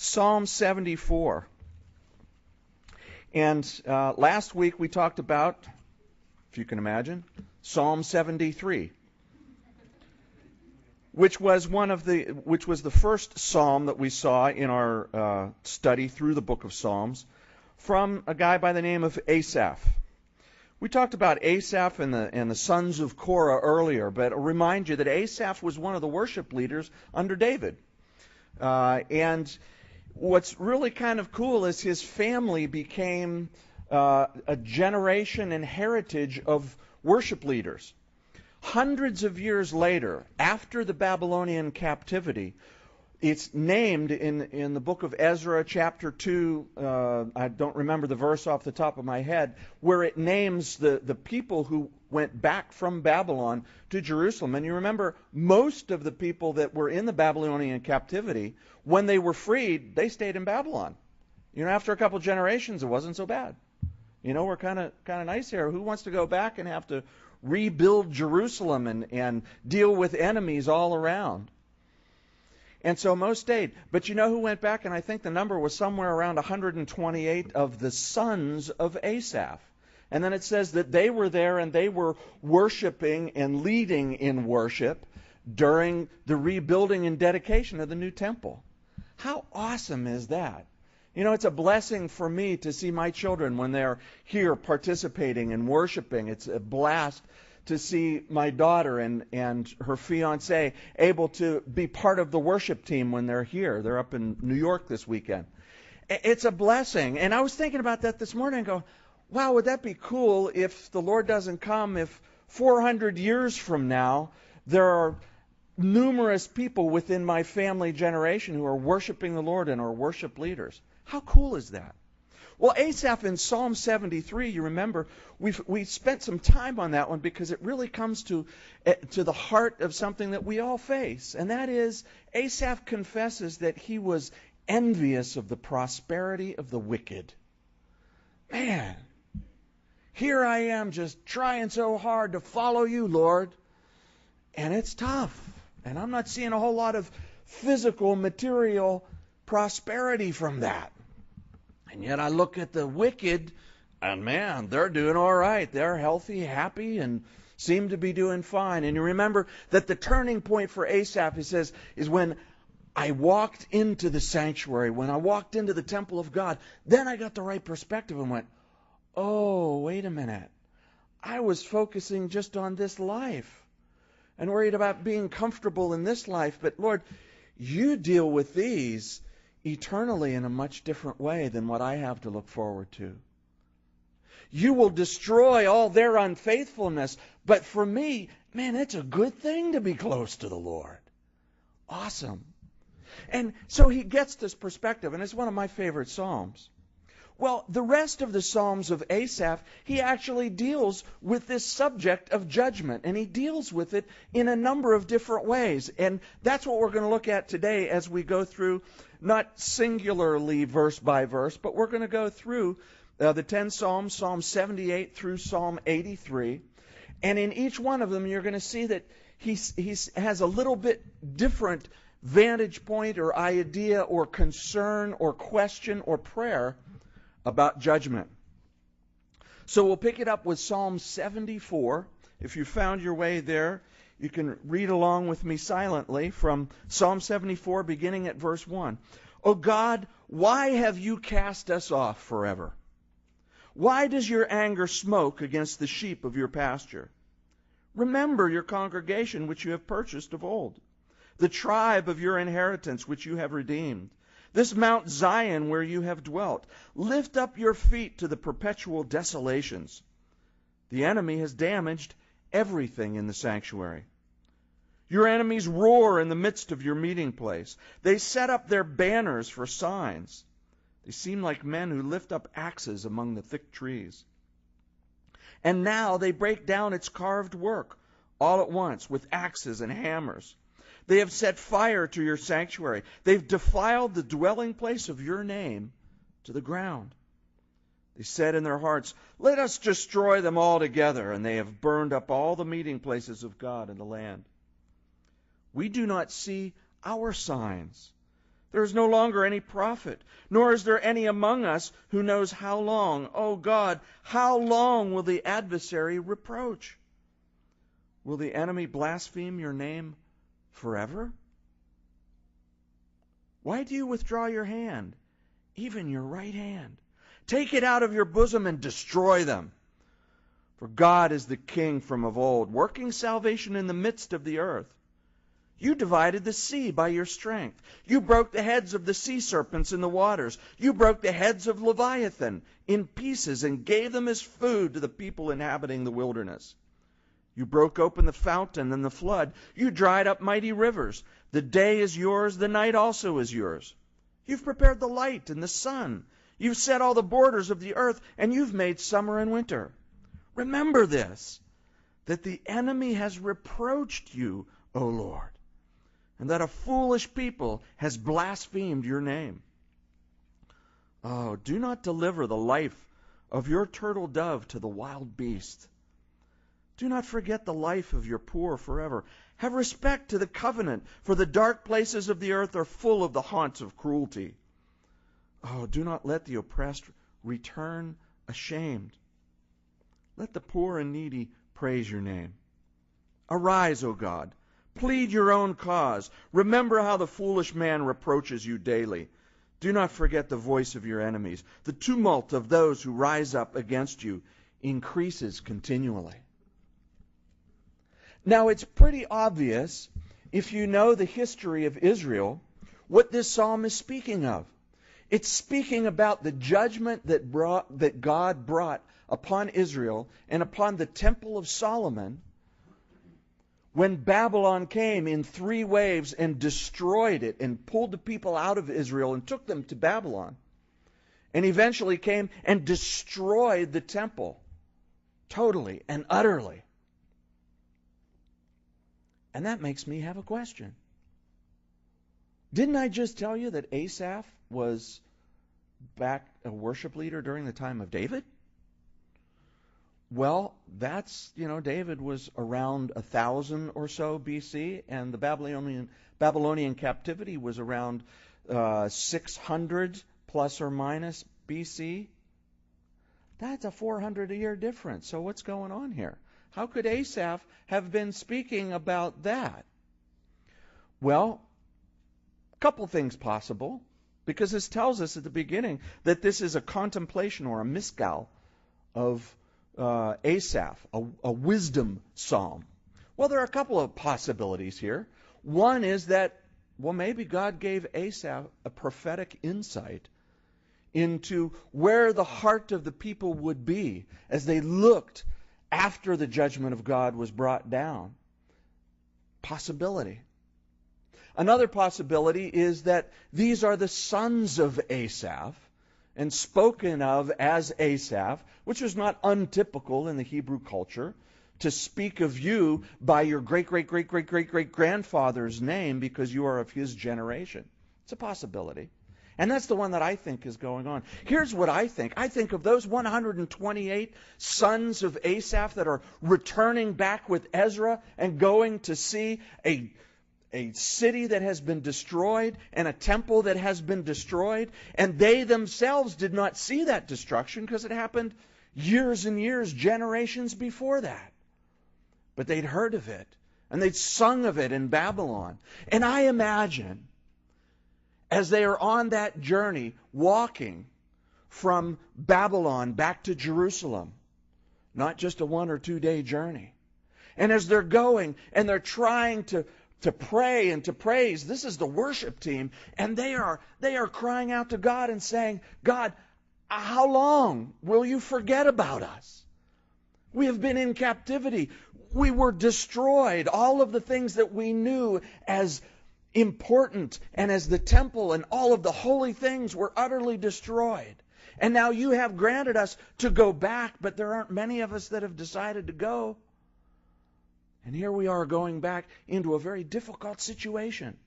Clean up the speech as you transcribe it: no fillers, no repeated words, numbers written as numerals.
Psalm 74. And last week we talked about, if you can imagine, Psalm 73, which was the first psalm that we saw in our study through the book of Psalms from a guy by the name of Asaph. We talked about Asaph and the sons of Korah earlier, but I'll remind you that Asaph was one of the worship leaders under David. And what's really kind of cool is his family became a generation and heritage of worship leaders. Hundreds of years later, after the Babylonian captivity, it's named in the book of Ezra, chapter 2, I don't remember the verse off the top of my head, where it names the people who went back from Babylon to Jerusalem. And you remember, most of the people that were in the Babylonian captivity, when they were freed, they stayed in Babylon. You know, after a couple generations, it wasn't so bad. You know, we're kind of nice here. Who wants to go back and have to rebuild Jerusalem and deal with enemies all around? And so most stayed. But you know who went back? And I think the number was somewhere around 128 of the sons of Asaph. And then it says that they were there and they were worshiping and leading in worship during the rebuilding and dedication of the new temple. How awesome is that? You know, it's a blessing for me to see my children when they're here participating and worshiping. It's a blast to see my daughter and her fiancé able to be part of the worship team when they're here. They're up in New York this weekend. It's a blessing. And I was thinking about that this morning and go, wow, would that be cool if the Lord doesn't come, if 400 years from now there are numerous people within my family generation who are worshiping the Lord and are worship leaders. How cool is that? Well, Asaph in Psalm 73, you remember, we spent some time on that one because it really comes to the heart of something that we all face. And that is, Asaph confesses that he was envious of the prosperity of the wicked. Man, here I am just trying so hard to follow you, Lord. And it's tough. And I'm not seeing a whole lot of physical, material prosperity from that. And yet I look at the wicked, and man, they're doing all right. They're healthy, happy, and seem to be doing fine. And you remember that the turning point for Asaph, he says, is when I walked into the sanctuary, when I walked into the temple of God, then I got the right perspective and went, oh, wait a minute. I was focusing just on this life and worried about being comfortable in this life. But Lord, you deal with these eternally in a much different way than what I have to look forward to. You will destroy all their unfaithfulness, but for me, man, it's a good thing to be close to the Lord. Awesome. And so he gets this perspective, and it's one of my favorite Psalms. Well, the rest of the Psalms of Asaph, he actually deals with this subject of judgment, and he deals with it in a number of different ways. And that's what we're going to look at today as we go through, not singularly verse by verse, but we're going to go through the 10 Psalms, Psalm 78 through Psalm 83. And in each one of them, you're going to see that he has a little bit different vantage point or idea or concern or question or prayer about judgment. So we'll pick it up with Psalm 74. If you found your way there, you can read along with me silently from Psalm 74, beginning at verse 1. O God, why have you cast us off forever? Why does your anger smoke against the sheep of your pasture? Remember your congregation which you have purchased of old, the tribe of your inheritance which you have redeemed. This Mount Zion where you have dwelt. Lift up your feet to the perpetual desolations. The enemy has damaged everything in the sanctuary. Your enemies roar in the midst of your meeting place. They set up their banners for signs. They seem like men who lift up axes among the thick trees. And now they break down its carved work all at once with axes and hammers. They have set fire to your sanctuary. They've defiled the dwelling place of your name to the ground. They said in their hearts, let us destroy them all together. And they have burned up all the meeting places of God in the land. We do not see our signs. There is no longer any prophet, nor is there any among us who knows how long. O God, how long will the adversary reproach? Will the enemy blaspheme your name forever? Why do you withdraw your hand, even your right hand? Take it out of your bosom and destroy them. For God is the King from of old, working salvation in the midst of the earth. You divided the sea by your strength. You broke the heads of the sea serpents in the waters. You broke the heads of Leviathan in pieces and gave them as food to the people inhabiting the wilderness. You broke open the fountain and the flood. You dried up mighty rivers. The day is yours, the night also is yours. You've prepared the light and the sun. You've set all the borders of the earth, and you've made summer and winter. Remember this, that the enemy has reproached you, O Lord, and that a foolish people has blasphemed your name. Oh, do not deliver the life of your turtle dove to the wild beast. Do not forget the life of your poor forever. Have respect to the covenant, for the dark places of the earth are full of the haunts of cruelty. Oh, do not let the oppressed return ashamed. Let the poor and needy praise your name. Arise, O God. Plead your own cause. Remember how the foolish man reproaches you daily. Do not forget the voice of your enemies. The tumult of those who rise up against you increases continually. Now, it's pretty obvious, if you know the history of Israel, what this psalm is speaking of. It's speaking about the judgment that God brought upon Israel and upon the Temple of Solomon when Babylon came in 3 waves and destroyed it and pulled the people out of Israel and took them to Babylon, and eventually came and destroyed the temple totally and utterly. And that makes me have a question. Didn't I just tell you that Asaph was back a worship leader during the time of David? Well, that's, David was around 1000 or so BC, and the Babylonian captivity was around 600 plus or minus BC. That's a 400-year difference. So what's going on here? How could Asaph have been speaking about that? Well, a couple things possible, because this tells us at the beginning that this is a contemplation or a misgal of Asaph, a wisdom psalm. Well, there are a couple of possibilities here. One is that, maybe God gave Asaph a prophetic insight into where the heart of the people would be as they looked after the judgment of God was brought down. Possibility. Another possibility is that these are the sons of Asaph, and spoken of as Asaph, which was not untypical in the Hebrew culture, to speak of you by your great-great-great-great-great-great-grandfather's name because you are of his generation. It's a possibility. And that's the one that I think is going on. Here's what I think. I think of those 128 sons of Asaph that are returning back with Ezra and going to see a city that has been destroyed and a temple that has been destroyed. And they themselves did not see that destruction because it happened years and years, generations before that. But they'd heard of it and they'd sung of it in Babylon. And I imagine, as they are on that journey, walking from Babylon back to Jerusalem, not just a 1 or 2 day journey, and as they're going and they're trying to pray and to praise, this is the worship team, and they are crying out to God and saying, God, how long will you forget about us? We have been in captivity. We were destroyed. All of the things that we knew as important and as the temple and all of the holy things were utterly destroyed. And now you have granted us to go back, but there aren't many of us that have decided to go. And here we are going back into a very difficult situation.